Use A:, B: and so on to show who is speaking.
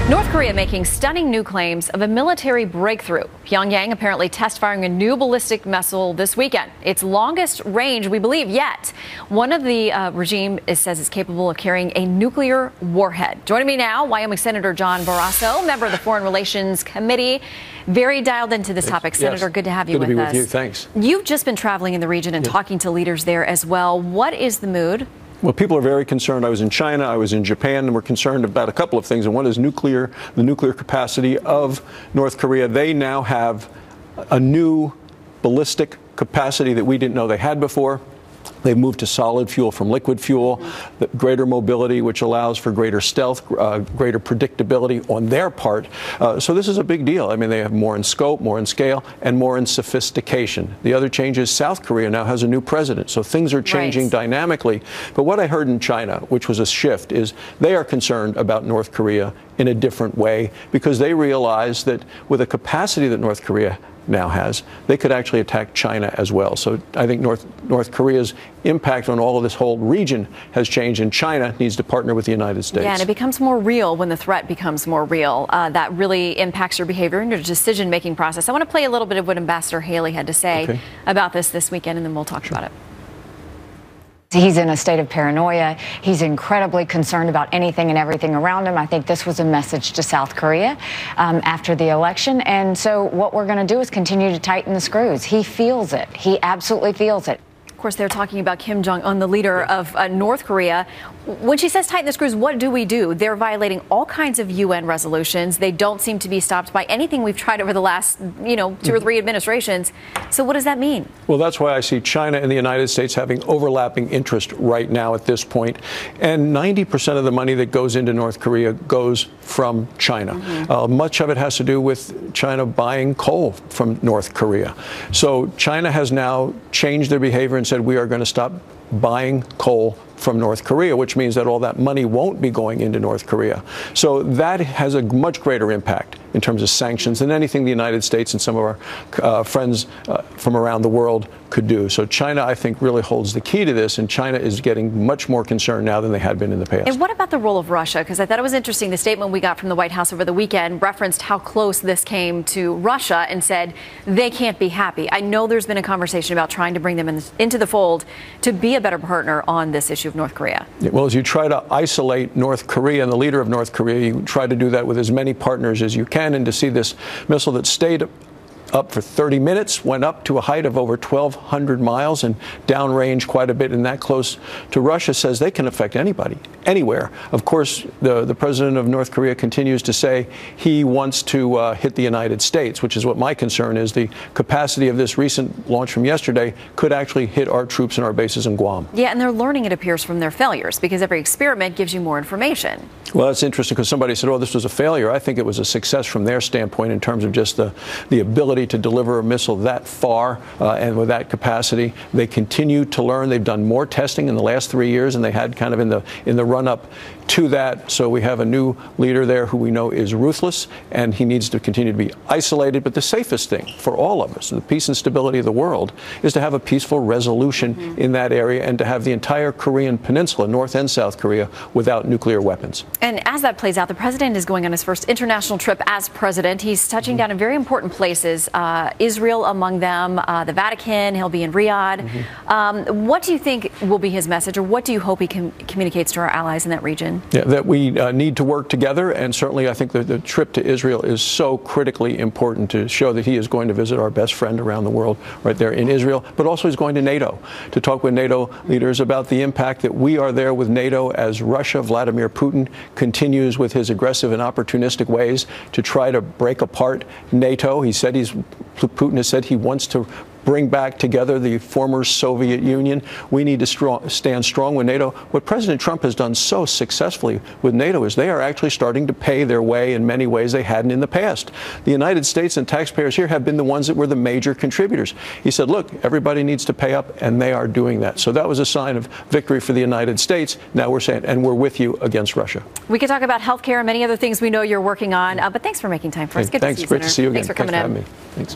A: North Korea making stunning new claims of a military breakthrough. Pyongyang apparently test firing a new ballistic missile this weekend. Its longest range, we believe, yet. One of the regime says it's capable of carrying a nuclear warhead. Joining me now, Wyoming Senator John Barrasso, member of the Foreign Relations Committee. Very dialed into this topic. Senator, good to have you with us.
B: Good to be with you. Thanks.
A: You've just been traveling in the region and talking to leaders there as well. What is the mood?
B: Well, people are very concerned. I was in China, I was in Japan, and we're concerned about a couple of things. And one is the nuclear capacity of North Korea. They now have a new ballistic capacity that we didn't know they had before. They've moved to solid fuel from liquid fuel, greater mobility, which allows for greater stealth, greater predictability on their part. So this is a big deal. I mean, they have more in scope, more in scale, and more in sophistication. The other change is South Korea now has a new president, so things are changing dynamically. But what I heard in China, which was a shift, is they are concerned about North Korea in a different way because they realize that with a capacity that North Korea now has, they could actually attack China as well. So I think North Korea's impact on all of this whole region has changed, and China needs to partner with the United States.
A: Yeah, and it becomes more real when the threat becomes more real. That really impacts your behavior and your decision-making process. I want to play a little bit of what Ambassador Haley had to say about this weekend, and then we'll talk about it.
C: He's in a state of paranoia. He's incredibly concerned about anything and everything around him. I think this was a message to South Korea after the election. And so what we're going to do is continue to tighten the screws. He feels it. He absolutely feels it.
A: Of course, they're talking about Kim Jong-un, the leader of North Korea. When she says tighten the screws, what do we do? They're violating all kinds of UN resolutions. They don't seem to be stopped by anything we've tried over the last, 2 or 3 administrations. So what does that mean?
B: Well, that's why I see China and the United States having overlapping interest right now at this point. And 90% of the money that goes into North Korea goes from China. Much of it has to do with China buying coal from North Korea. So China has now changed their behavior and said we are going to stop buying coal from North Korea, which means that all that money won't be going into North Korea. So that has a much greater impact in terms of sanctions than anything the United States and some of our friends from around the world could do. So China, I think, really holds the key to this, and China is getting much more concerned now than they had been in the past.
A: And what about the role of Russia? Because I thought it was interesting. The statement we got from the White House over the weekend referenced how close this came to Russia and said they can't be happy. I know there's been a conversation about trying to bring them into the fold to be a better partner on this issue of North Korea.
B: Well, as you try to isolate North Korea and the leader of North Korea, you try to do that with as many partners as you can. And to see this missile that stayed up for 30 minutes, went up to a height of over 1,200 miles and downrange quite a bit, and that close to Russia, says they can affect anybody, anywhere. Of course, the president of North Korea continues to say he wants to hit the United States, which is what my concern is. The capacity of this recent launch from yesterday could actually hit our troops and our bases in Guam.
A: Yeah, and they're learning, it appears, from their failures, because every experiment gives you more information.
B: Well, that's interesting, because somebody said, oh, this was a failure. I think it was a success from their standpoint in terms of just the ability to deliver a missile that far and with that capacity. They continue to learn. They've done more testing in the last 3 years than they had kind of in the run-up to that. So we have a new leader there who we know is ruthless, and he needs to continue to be isolated. But the safest thing for all of us, the peace and stability of the world, is to have a peaceful resolution in that area and to have the entire Korean peninsula, North and South Korea, without nuclear weapons.
A: And as that plays out, the president is going on his first international trip as president. He's touching down in very important places, Israel among them, the Vatican. He'll be in Riyadh. What do you think will be his message, or what do you hope he communicates to our allies in that region?
B: Yeah, that we need to work together, and certainly I think the trip to Israel is so critically important to show that he is going to visit our best friend around the world right there in Israel, but also he's going to NATO to talk with NATO leaders about the impact that we are there with NATO as Russia, Vladimir Putin, continues with his aggressive and opportunistic ways to try to break apart NATO. Putin has said he wants to bring back together the former Soviet Union. We need to stand strong with NATO. What President Trump has done so successfully with NATO is they are actually starting to pay their way in many ways they hadn't in the past. The United States and taxpayers here have been the ones that were the major contributors. He said, look, everybody needs to pay up, and they are doing that. So that was a sign of victory for the United States. Now we're saying, and we're with you against Russia.
A: We could talk about health care and many other things we know you're working on, but thanks for making time for us. Good
B: thanks.
A: to see you,
B: Great to see you again.
A: Thanks for coming in.
B: Thanks for having me. Thanks.